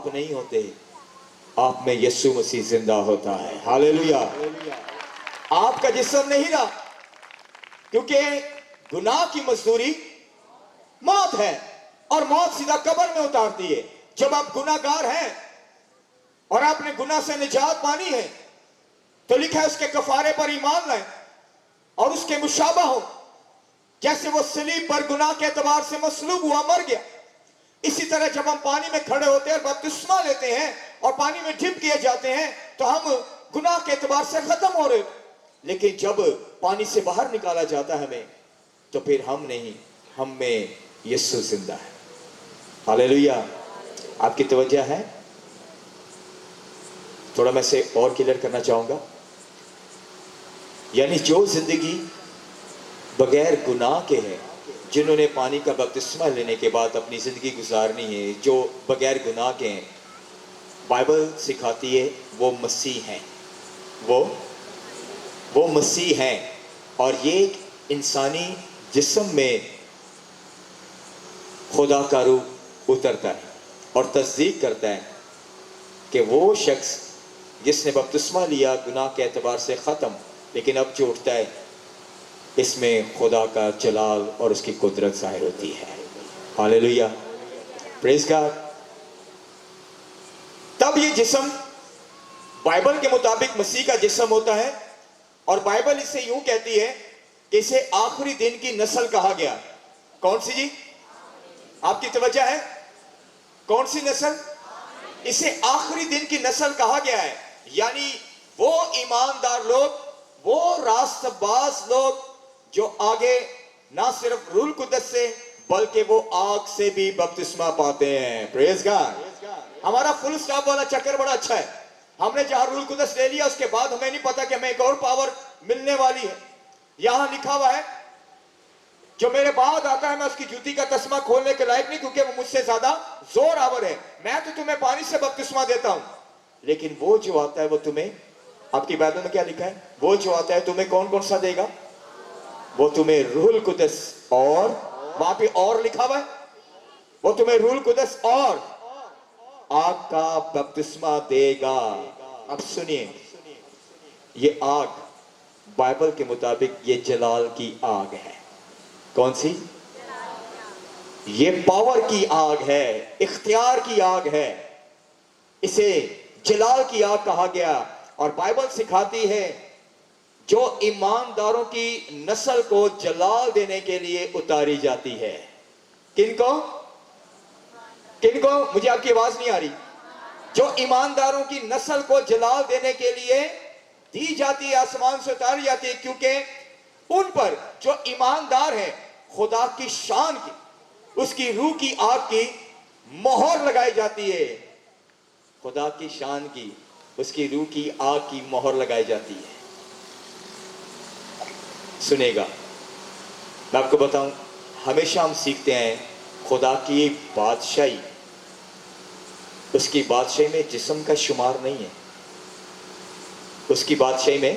آپ نہیں ہوتے, آپ میں یسوع مسیح زندہ ہوتا ہے. ہاللیلویا. آپ کا جسم نہیں رہا, کیونکہ گناہ کی مزدوری موت ہے, اور موت سیدھا قبر میں اتارتی ہے. جب آپ گناہ گار ہیں اور آپ نے گناہ سے نجات پانی ہے, تو لکھا ہے اس کے کفارے پر ایمان لائیں اور اس کے مشابہ ہو, جیسے وہ صلیب پر گناہ کے اعتبار سے مصلوب ہوا, مر گیا. اسی طرح جب ہم پانی میں کھڑے ہوتے ہیں اور بپتسمہ لیتے ہیں اور پانی میں ڈپ کیے جاتے ہیں, تو ہم گناہ کے اعتبار سے ختم ہو رہے ہیں. لیکن جب پانی سے باہر نکالا جاتا ہے ہمیں, تو پھر ہم نہیں, ہم میں یسوع زندہ ہے. ہاللیلویا. آپ کی توجہ ہے؟ تھوڑا میں سے اور کلیئر کرنا چاہوں گا. یعنی جو زندگی بغیر گناہ کے ہے, جنہوں نے پانی کا بپتسمہ لینے کے بعد اپنی زندگی گزارنی ہے, جو بغیر گناہ کے ہیں, بائبل سکھاتی ہے وہ مسیح ہیں, وہ مسیح ہیں. اور یہ ایک انسانی جسم میں خدا کا روح اترتا ہے اور تصدیق کرتا ہے کہ وہ شخص جس نے بپتسمہ لیا گناہ کے اعتبار سے ختم, لیکن اب جو اٹھتا ہے اس میں خدا کا جلال اور اس کی قدرت ظاہر ہوتی ہے. ہاللیلویا. پریز گاڈ. تب یہ جسم بائبل کے مطابق مسیح کا جسم ہوتا ہے, اور بائبل اسے یوں کہتی ہے کہ اسے آخری دن کی نسل کہا گیا. کون سی جی؟ آپ کی توجہ ہے؟ کون سی نسل؟ اسے آخری دن کی نسل کہا گیا ہے. یعنی وہ ایماندار لوگ, وہ راست باز لوگ جو آگے نہ صرف روح القدس سے بلکہ وہ آگ سے بھی بپتسمہ پاتے ہیں. پریز گاڈ. ہمارا فل سٹاپ والا چکر بڑا اچھا ہے. ہم نے جہاں روح القدس لے لیا, اس کے بعد ہمیں نہیں پتا کہ ہمیں ایک اور پاور ملنے والی ہے. یہاں لکھا ہوا ہے جو میرے بعد آتا ہے میں اس کی جوتی کا تسمہ کھولنے کے لائق نہیں, کیونکہ وہ مجھ سے زیادہ زور آور ہے. میں تو تمہیں پانی سے بپتسمہ دیتا ہوں, لیکن وہ جو آتا ہے وہ تمہیں, آپ کی بائبل میں کیا لکھا ہے, وہ جو آتا ہے تمہیں کون کون سا دے گا؟ وہ تمہیں روح القدس, اور وہاں پہ اور لکھا ہوا ہے, وہ تمہیں روح القدس اور آگ کا بپتسمہ دے گا. اب سنیے, یہ آگ بائبل کے مطابق یہ جلال کی آگ ہے. کون سی؟ یہ پاور کی آگ ہے, اختیار کی آگ ہے. اسے جلال کی آگ کہا گیا. اور بائبل سکھاتی ہے جو ایمانداروں کی نسل کو جلال دینے کے لیے اتاری جاتی ہے. کن کو؟ کن کو؟ مجھے آپ کی آواز نہیں آ رہی. جو ایمانداروں کی نسل کو جلال دینے کے لیے دی جاتی ہے, آسمان سے اتاری جاتی ہے, کیونکہ ان پر جو ایماندار ہیں خدا کی شان کی, اس کی روح کی آگ کی مہر لگائی جاتی ہے. خدا کی شان کی, اس کی روح کی آگ کی مہر لگائی جاتی ہے. سنے گا, میں آپ کو بتاؤں, ہمیشہ ہم سیکھتے ہیں خدا کی بادشاہی, اس کی بادشاہی میں جسم کا شمار نہیں ہے. اس کی بادشاہی میں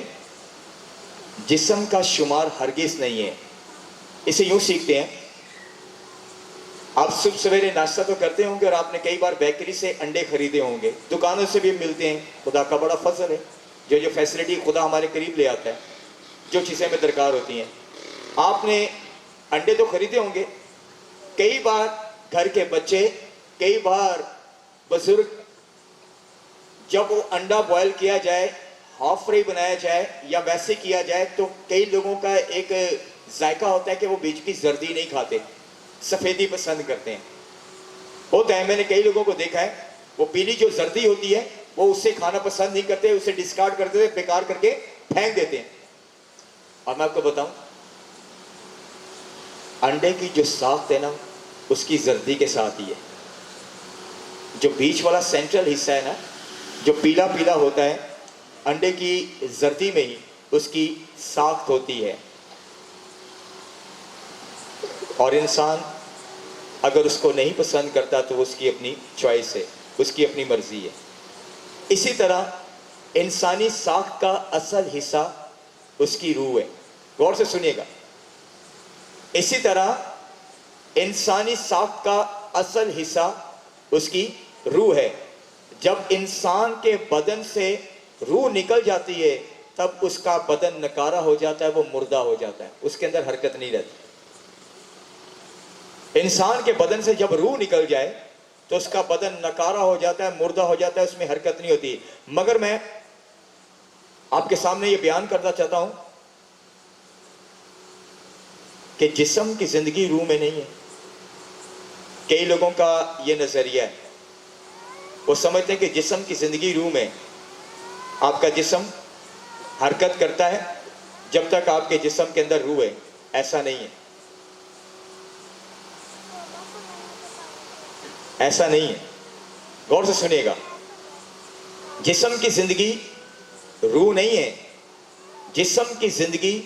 جسم کا شمار ہرگز نہیں ہے. اسے یوں سیکھتے ہیں, آپ صبح سویرے ناشتہ تو کرتے ہوں گے, اور آپ نے کئی بار بیکری سے انڈے خریدے ہوں گے, دکانوں سے بھی ملتے ہیں. خدا کا بڑا فضل ہے, جو فیسلٹی خدا ہمارے قریب لے آتا ہے, جو چیزیں ہمیں درکار ہوتی ہیں. آپ نے انڈے تو خریدے ہوں گے. کئی بار گھر کے بچے, کئی بار بزرگ, جب وہ انڈا بوائل کیا جائے, ہاف فرائی بنایا جائے یا ویسے کیا جائے, تو کئی لوگوں کا ایک ذائقہ ہوتا ہے کہ وہ بیچ کی زردی نہیں کھاتے, سفیدی پسند کرتے ہیں. ہوتا ہے, میں نے کئی لوگوں کو دیکھا ہے, وہ پیلی جو زردی ہوتی ہے وہ اس سے کھانا پسند نہیں کرتے, اسے ڈسکارڈ کرتے ہیں, بیکار کر کے پھینک دیتے ہیں. اور میں آپ کو بتاؤں, انڈے کی جو ساخت ہے نا, اس کی زردی کے ساتھ ہی ہے. جو بیچ والا سینٹرل حصہ ہے نا, جو پیلا پیلا ہوتا ہے, انڈے کی زردی میں ہی اس کی ساخت ہوتی ہے. اور انسان اگر اس کو نہیں پسند کرتا تو اس کی اپنی چوائس ہے, اس کی اپنی مرضی ہے. اسی طرح انسانی ساخت کا اصل حصہ اس کی روح ہے. غور سے سنیے گا. اسی طرح انسانی ساخت کا اصل حصہ اس کی روح ہے. جب انسان کے بدن سے روح نکل جاتی ہے تب اس کا بدن نکارا ہو جاتا ہے، وہ مردہ ہو جاتا ہے، اس کے اندر حرکت نہیں رہتی۔ انسان کے بدن سے جب روح نکل جائے تو اس کا بدن نکارا ہو جاتا ہے، مردہ ہو جاتا ہے، اس میں حرکت نہیں ہوتی۔ مگر میں آپ کے سامنے یہ بیان کرنا چاہتا ہوں کہ جسم کی زندگی روح میں نہیں ہے۔ کئی لوگوں کا یہ نظریہ ہے، وہ سمجھتے ہیں کہ جسم کی زندگی روح میں، آپ کا جسم حرکت کرتا ہے جب تک آپ کے جسم کے اندر روح ہے۔ ایسا نہیں ہے، ایسا نہیں ہے، غور سے سنیے گا۔ جسم کی زندگی روح نہیں ہے، جسم کی زندگی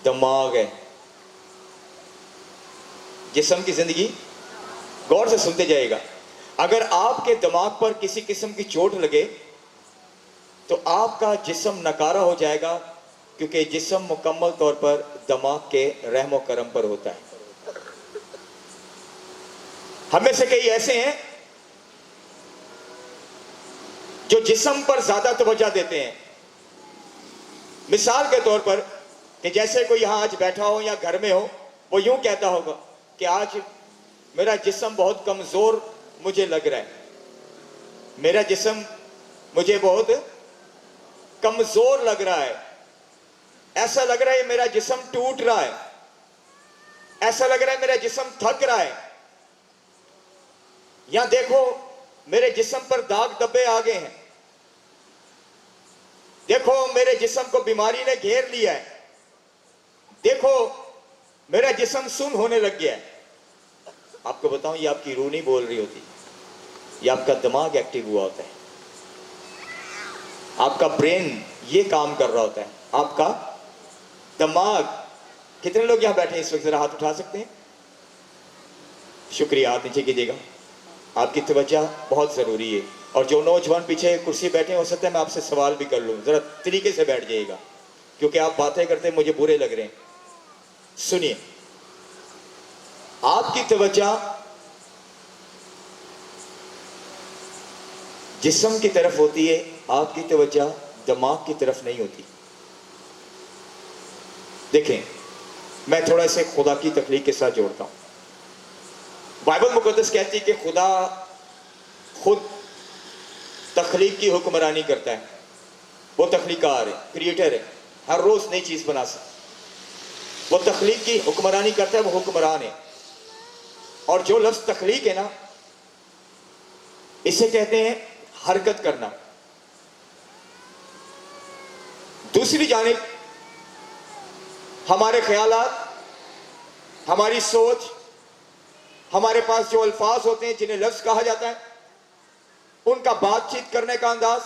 دماغ ہے۔ جسم کی زندگی، غور سے سنتے جائے گا، اگر آپ کے دماغ پر کسی قسم کی چوٹ لگے تو آپ کا جسم نکارا ہو جائے گا، کیونکہ جسم مکمل طور پر دماغ کے رحم و کرم پر ہوتا ہے۔ ہم میں سے کئی ایسے ہیں جو جسم پر زیادہ توجہ دیتے ہیں۔ مثال کے طور پر کہ جیسے کوئی یہاں آج بیٹھا ہو یا گھر میں ہو، وہ یوں کہتا ہوگا کہ آج میرا جسم بہت کمزور مجھے لگ رہا ہے، میرا جسم مجھے بہت کمزور لگ رہا ہے، ایسا لگ رہا ہے میرا جسم ٹوٹ رہا ہے، ایسا لگ رہا ہے میرا جسم تھک رہا ہے، یا دیکھو میرے جسم پر داغ دبے آ گئے ہیں، دیکھو میرے جسم کو بیماری نے گھیر لیا ہے، دیکھو میرا جسم سن ہونے لگ گیا ہے۔ آپ کو بتاؤں، یہ آپ کی روح نہیں بول رہی ہوتی، یہ آپ کا دماغ ایکٹیو ہوا ہوتا ہے، آپ کا برین یہ کام کر رہا ہوتا ہے، آپ کا دماغ۔ کتنے لوگ یہاں بیٹھے ہیں اس وقت؟ ذرا ہاتھ اٹھا سکتے ہیں؟ شکریہ، ہاتھ نیچے کیجیے گا۔ آپ کی توجہ بہت ضروری ہے، اور جو نوجوان پیچھے کرسی بیٹھے ہیں، ہو سکتا ہے میں آپ سے سوال بھی کر لوں، ذرا طریقے سے بیٹھ جائیے گا، کیونکہ آپ باتیں کرتے مجھے برے لگ رہے ہیں۔ سنیے، آپ کی توجہ جسم کی طرف ہوتی ہے، آپ کی توجہ دماغ کی طرف نہیں ہوتی۔ دیکھیں، میں تھوڑا سے خدا کی تخلیق کے ساتھ جوڑتا ہوں۔ بائبل مقدس کہتی ہے کہ خدا خود تخلیق کی حکمرانی کرتا ہے، وہ تخلیقار ہے، کریٹر ہے، ہر روز نئی چیز بنا سکتا، وہ تخلیق کی حکمرانی کرتا ہے، وہ حکمران ہے۔ اور جو لفظ تخلیق ہے نا، اسے کہتے ہیں حرکت کرنا۔ دوسری جانب ہمارے خیالات، ہماری سوچ، ہمارے پاس جو الفاظ ہوتے ہیں جنہیں لفظ کہا جاتا ہے، ان کا بات چیت کرنے کا انداز،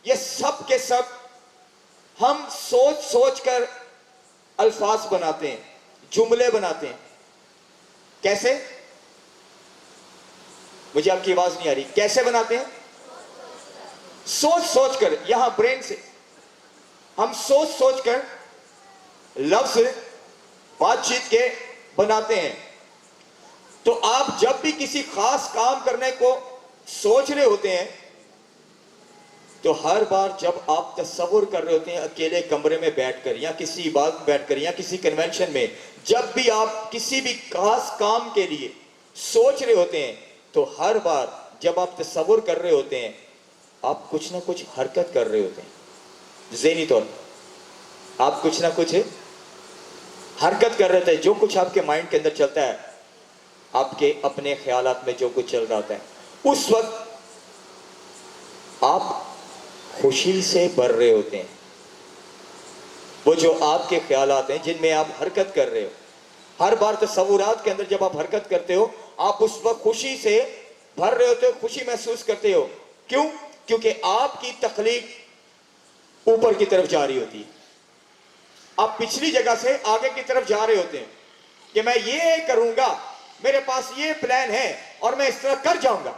یہ سب کے سب ہم سوچ سوچ کر الفاظ بناتے ہیں، جملے بناتے ہیں۔ کیسے؟ مجھے آپ کی آواز نہیں آ رہی۔ کیسے بناتے ہیں؟ سوچ سوچ کر، یہاں برین سے ہم سوچ سوچ کر لفظ بات چیت کے بناتے ہیں۔ تو آپ جب بھی کسی خاص کام کرنے کو سوچ رہے ہوتے ہیں، تو ہر بار جب آپ تصور کر رہے ہوتے ہیں اکیلے کمرے میں بیٹھ کر، یا کسی عبادت میں بیٹھ کر، یا کسی کنونشن میں، جب بھی آپ کسی بھی خاص کام کے لیے سوچ رہے ہوتے ہیں، تو ہر بار جب آپ تصور کر رہے ہوتے ہیں، آپ کچھ نہ کچھ حرکت کر رہے ہوتے ہیں، ذہنی طور پر آپ کچھ نہ کچھ حرکت کر رہے ہوتے ہیں۔ جو کچھ آپ کے مائنڈ کے اندر چلتا ہے، آپ کے اپنے خیالات میں جو کچھ چل رہا ہوتا ہے، اس وقت آپ خوشی سے بھر رہے ہوتے ہیں۔ وہ جو آپ کے خیالات ہیں جن میں آپ حرکت کر رہے ہو، ہر بار تصورات کے اندر جب آپ حرکت کرتے ہو، آپ اس وقت خوشی سے بھر رہے ہوتے ہو، خوشی محسوس کرتے ہو۔ کیوں؟ کیونکہ آپ کی تخلیق اوپر کی طرف جا رہی ہوتی ہے، آپ پچھلی جگہ سے آگے کی طرف جا رہے ہوتے ہیں کہ میں یہ کروں گا، میرے پاس یہ پلان ہے اور میں اس طرح کر جاؤں گا۔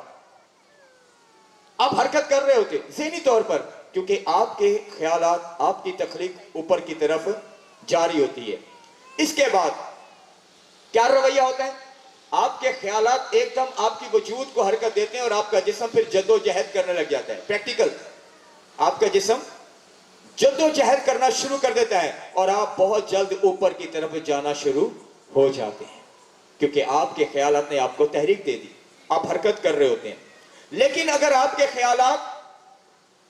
آپ حرکت کر رہے ہوتے ذہنی طور پر، کیونکہ آپ کے خیالات، آپ کی تخلیق اوپر کی طرف جاری ہوتی ہے۔ اس کے بعد کیا رویہ ہوتا ہے؟ آپ کے خیالات ایک دم آپ کی وجود کو حرکت دیتے ہیں اور آپ کا جسم پھر جد و جہد کرنے لگ جاتا ہے. پریکٹیکل. آپ کا جسم جد و جہد کرنا شروع کر دیتا ہے اور آپ بہت جلد اوپر کی طرف جانا شروع ہو جاتے ہیں, کیونکہ آپ کے خیالات نے آپ کو تحریک دے دی, آپ حرکت کر رہے ہوتے ہیں. لیکن اگر آپ کے خیالات,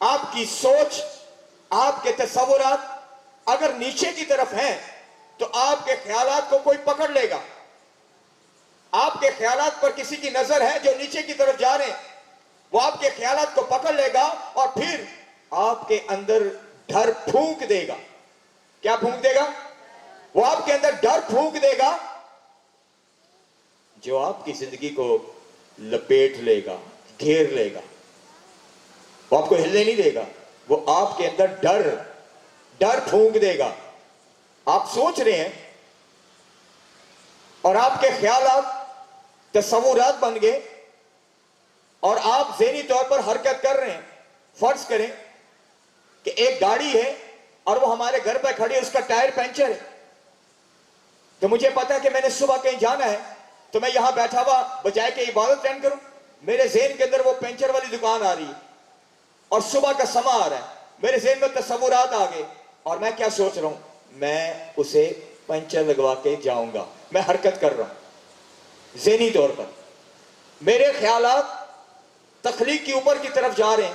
آپ کی سوچ, آپ کے تصورات اگر نیچے کی طرف ہیں تو آپ کے خیالات کو کوئی پکڑ لے گا. آپ کے خیالات پر کسی کی نظر ہے جو نیچے کی طرف جا رہے ہیں, وہ آپ کے خیالات کو پکڑ لے گا اور پھر آپ کے اندر ڈر پھونک دے گا. کیا پھونک دے گا؟ وہ آپ کے اندر ڈر پھونک دے گا جو آپ کی زندگی کو لپیٹ لے گا, گھیر لے گا. وہ آپ کو ہلنے نہیں دے گا, وہ آپ کے اندر ڈر پھونک دے گا. آپ سوچ رہے ہیں اور آپ کے خیالات تصورات بن گئے اور آپ ذہنی طور پر حرکت کر رہے ہیں. فرض کریں کہ ایک گاڑی ہے اور وہ ہمارے گھر پہ کھڑی ہے, اس کا ٹائر پنچر ہے, تو مجھے پتا ہے کہ میں نے صبح کہیں جانا ہے, تو میں یہاں بیٹھا ہوا بجائے کہ عبادت رہن کروں, میرے ذہن کے اندر وہ پنچر والی دکان آ رہی ہے اور صبح کا سما آ رہا ہے, میرے ذہن میں تصورات آ گئے اور میں کیا سوچ رہا ہوں, میں اسے پنچر لگوا کے جاؤں گا. میں حرکت کر رہا ہوں ذہنی طور پر. میرے خیالات تخلیق کی اوپر کی طرف جا رہے ہیں,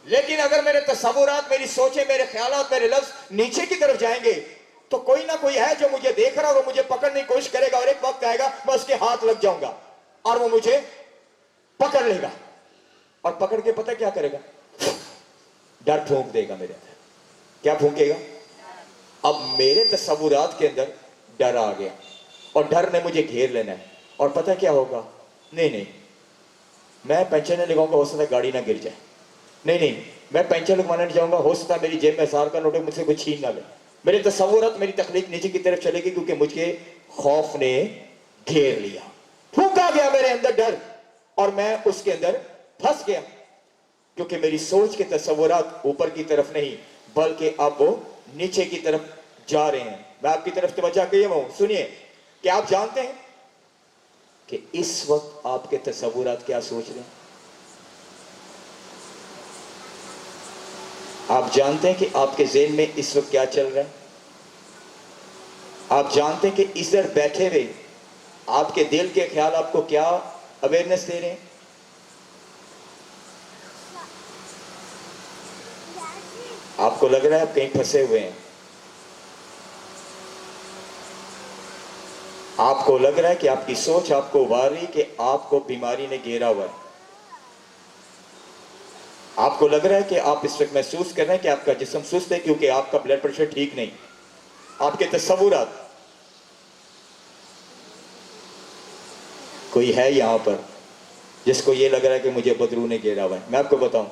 لیکن اگر میرے تصورات, میری سوچیں, میرے خیالات, میرے لفظ نیچے کی طرف جائیں گے تو کوئی نہ کوئی ہے جو مجھے دیکھ رہا اور وہ مجھے پکڑنے کی کوشش کرے گا, اور ایک وقت آئے گا میں اس کے ہاتھ لگ جاؤں گا اور وہ مجھے پکڑ لے گا, اور پکڑ کے پتہ کیا کرے گا, ڈر پھونک دے گا میرے اندر. کیا پھونکے گا؟ اب میرے تصورات کے اندر ڈر آ گیا اور ڈر نے مجھے گھیر لینا ہے, اور پتہ کیا ہوگا, نہیں میں پنچر نہیں لگاؤں گا, ہو سکتا ہے گاڑی نہ گر جائے. نہیں میں پنچر لگوانا نہیں جاؤں گا, ہو سکتا ہے میری جیب میں 1000 کا نوٹ ہے, مجھ سے کوئی چھین نہ لے. میرے تصورات, میری تخلیق نیچے کی طرف چلے گی کیونکہ مجھے خوف نے گھیر لیا. پھونکا گیا میرے اندر ڈر اور میں اس کے اندر پھنس گیا, کیونکہ میری سوچ کے تصورات اوپر کی طرف نہیں بلکہ اب وہ نیچے کی طرف جا رہے ہیں. میں آپ کی طرف توجہ کیے ہوں, سنیے کہ آپ جانتے ہیں کہ اس وقت آپ کے تصورات کیا سوچ رہے ہیں؟ آپ جانتے ہیں کہ آپ کے ذہن میں اس وقت کیا چل رہا ہے؟ آپ جانتے ہیں کہ ادھر بیٹھے ہوئے آپ کے دل کے خیال آپ کو کیا اویئرنس دے رہے ہیں؟ آپ کو لگ رہا ہے آپ کہیں پھنسے ہوئے ہیں, آپ کو لگ رہا ہے کہ آپ کی سوچ آپ کو ابھار رہی کہ آپ کو بیماری نے گھیرا ہوا ہے. آپ کو لگ رہا ہے کہ آپ اس وقت محسوس کر رہے ہیں کہ آپ کا جسم سست ہے کیونکہ آپ کا بلڈ پریشر ٹھیک نہیں. آپ کے تصورات, کوئی ہے یہاں پر جس کو یہ لگ رہا ہے کہ مجھے بدرو نے گھیرا ہوا ہے؟ میں آپ کو بتاؤں,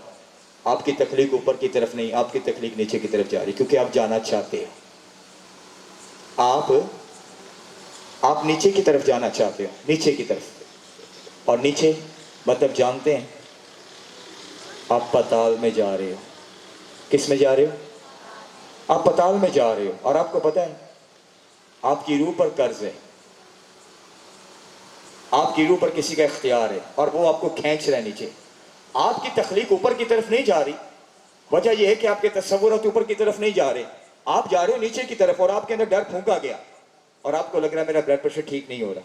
آپ کی تخلیق اوپر کی طرف نہیں, آپ کی تخلیق نیچے کی طرف جا رہی, کیونکہ آپ جانا چاہتے ہیں. آپ نیچے کی طرف جانا چاہتے ہو, نیچے کی طرف. اور نیچے مطلب جانتے ہیں, آپ پتال میں جا رہے ہو. کس میں جا رہے ہو؟ آپ پتال میں جا رہے ہو, اور آپ کو پتہ ہے آپ کی روح پر قرض ہے, آپ کی روح پر کسی کا اختیار ہے اور وہ آپ کو کھینچ رہا ہے نیچے. آپ کی تخلیق اوپر کی طرف نہیں جا رہی, وجہ یہ ہے کہ آپ کے تصورات اوپر کی طرف نہیں جا رہے, آپ جا رہے ہو نیچے کی طرف, اور آپ کے اندر ڈر پھونکا گیا اور آپ کو لگ رہا ہے میرا بلڈ پریشر ٹھیک نہیں ہو رہا,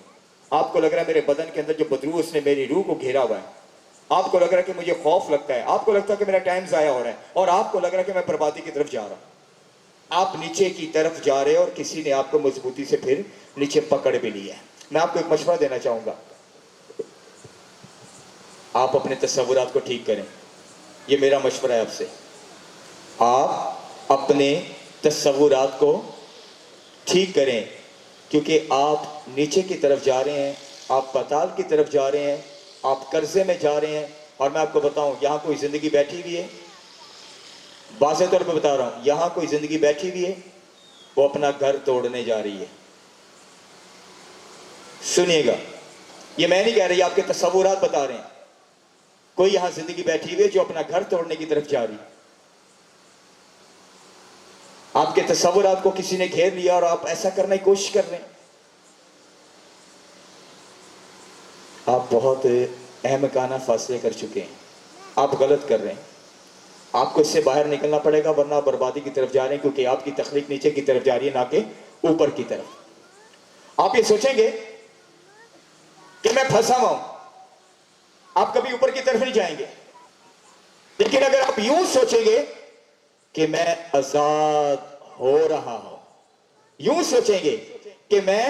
آپ کو لگ رہا ہے میرے بدن کے اندر جو بدبو اس نے میری روح کو گھیرا ہوا ہے, آپ کو لگ رہا ہے کہ مجھے خوف لگتا ہے, آپ کو لگتا ہے کہ میرا ٹائم ضائع ہو رہا ہے, اور آپ کو لگ رہا ہے کہ میں بربادی کی طرف جا رہا ہوں. آپ نیچے کی طرف جا رہے اور کسی نے آپ کو مضبوطی سے پھر نیچے پکڑ بھی لیا ہے. میں آپ کو ایک مشورہ دینا چاہوں گا, آپ اپنے تصورات کو ٹھیک کریں. یہ میرا مشورہ ہے آپ سے, آپ اپنے تصورات کو ٹھیک کریں, کیونکہ آپ نیچے کی طرف جا رہے ہیں, آپ پتال کی طرف جا رہے ہیں, آپ قرضے میں جا رہے ہیں. اور میں آپ کو بتاؤں, یہاں کوئی زندگی بیٹھی ہوئی ہے, واضح طور پہ بتا رہا ہوں, یہاں کوئی زندگی بیٹھی ہوئی ہے, وہ اپنا گھر توڑنے جا رہی ہے. سنیے گا, یہ میں نہیں کہہ رہی, آپ کے تصورات بتا رہے ہیں. کوئی یہاں زندگی بیٹھی ہوئی ہے جو اپنا گھر توڑنے کی طرف جا رہی. آپ کے تصورات کو کسی نے گھیر لیا اور آپ ایسا کرنے کی کوشش کر رہے ہیں. بہت احمقانہ فیصلے کر چکے ہیں، آپ غلط کر رہے ہیں، آپ کو اس سے باہر نکلنا پڑے گا ورنہ بربادی کی طرف جا رہے ہیں، کیونکہ آپ کی تخلیق نیچے کی طرف جا رہی ہے نہ کہ اوپر کی طرف۔ آپ یہ سوچیں گے کہ میں پھنسا ہوا ہوں، آپ کبھی اوپر کی طرف نہیں جائیں گے، لیکن اگر آپ یوں سوچیں گے کہ میں آزاد ہو رہا ہوں، یوں سوچیں گے کہ میں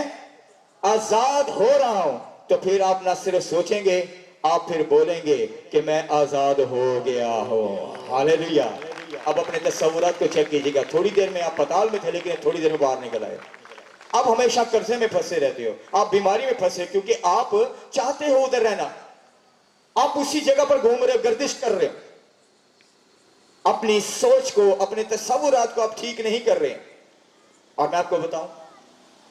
آزاد ہو رہا ہوں، تو پھر آپ نہ صرف سوچیں گے، آپ پھر بولیں گے کہ میں آزاد ہو گیا ہوں۔ ہاللیلویہ۔ اب اپنے تصورات کو چیک کیجئے گا، تھوڑی دیر میں آپ پتال میں تھے لیکن تھوڑی دیر میں باہر نکل آئے۔ آپ ہمیشہ قرضے میں پھنسے رہتے ہو، آپ بیماری میں پھنسے کیونکہ آپ چاہتے ہو ادھر رہنا، آپ اسی جگہ پر گھوم رہے ہو، گردش کر رہے ہو، اپنی سوچ کو، اپنے تصورات کو آپ ٹھیک نہیں کر رہے ہیں۔ اور میں آپ کو بتاؤں،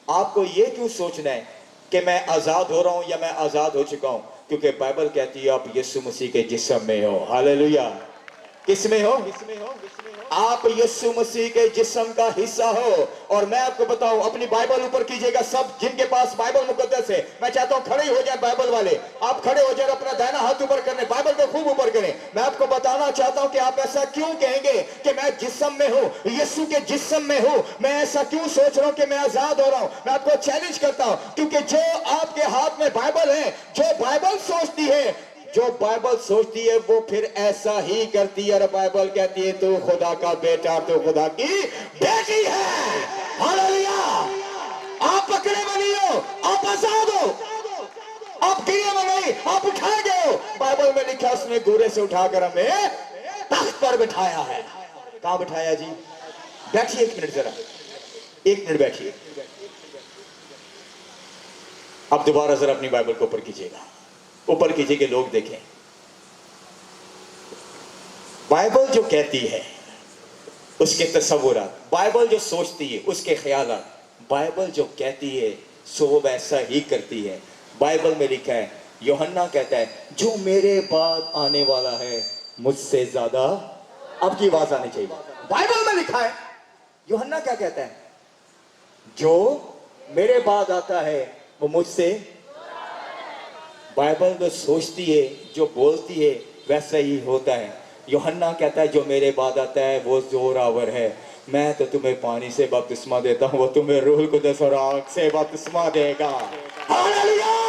آپ کو یہ کیوں سوچنا ہے کہ میں آزاد ہو رہا ہوں یا میں آزاد ہو چکا ہوں؟ کیونکہ بائبل کہتی ہے آپ یسوع مسیح کے جسم میں ہو۔ ہاللیلویہ۔ کس میں ہو؟ آپ یسوع مسیح کے جسم کا حصہ ہو۔ اور میں آپ کو بتاؤں، اپنی بائبل اوپر کیجئے گا، سب جن کے پاس بائبل مقدس ہے، میں چاہتا ہوں کھڑے ہو جائیں بائبل والے، آپ کھڑے ہو جائیں، اپنا دائنا ہاتھ اوپر کرنے، بائبل کو خوب اوپر کریں۔ میں آپ کو بتانا چاہتا ہوں کہ آپ ایسا کیوں کہیں گے کہ میں جسم میں ہوں، یسوع کے جسم میں ہوں، میں ایسا کیوں سوچ رہا ہوں کہ میں آزاد ہو رہا ہوں؟ میں آپ کو چیلنج کرتا ہوں، کیونکہ جو آپ کے ہاتھ میں بائبل ہے، جو بائبل سوچتی ہے، جو بائبل سوچتی ہے وہ پھر ایسا ہی کرتی ہے، اور بائبل کہتی ہے تو خدا کا بیٹا، تو خدا کی بیٹی ہے۔ ہاللیلویہ۔ آپ پکڑے میں نہیں ہو، آپ آزاد ہو، آپ گرے میں نہیں، آپ اٹھائے گئے ہو۔ بائبل میں لکھا اس نے گورے سے اٹھا کر ہمیں تخت پر بٹھایا ہے۔ کہاں بٹھایا جی؟ بیٹھیے ایک منٹ، ذرا ایک منٹ بیٹھیے۔ اب دوبارہ ذرا اپنی بائبل کو اوپر کیجئے گا، اوپر کیجئے کہ لوگ دیکھیں۔ بائبل جو کہتی ہے اس کے تصورات، بائبل جو سوچتی ہے اس کے خیالات، بائبل جو کہتی ہے سو وہ ویسا ہی کرتی ہے۔ بائبل میں لکھا ہے، یوحنا کہتا ہے جو میرے بعد آنے والا ہے مجھ سے زیادہ، اب کی آواز آنی چاہیے، بائبل میں لکھا ہے۔ یوحنا کیا کہتا ہے؟ جو میرے بعد آتا ہے وہ مجھ سے، بائبل جو سوچتی ہے، جو بولتی ہے ویسا ہی ہوتا ہے۔ یوحنا کہتا ہے جو میرے بعد آتا ہے وہ زور آور ہے، میں تو تمہیں پانی سے بپتسمہ دیتا ہوں، وہ تمہیں روح القدس اور آگ سے بپتسمہ دے گا۔ ہاللیلویہ۔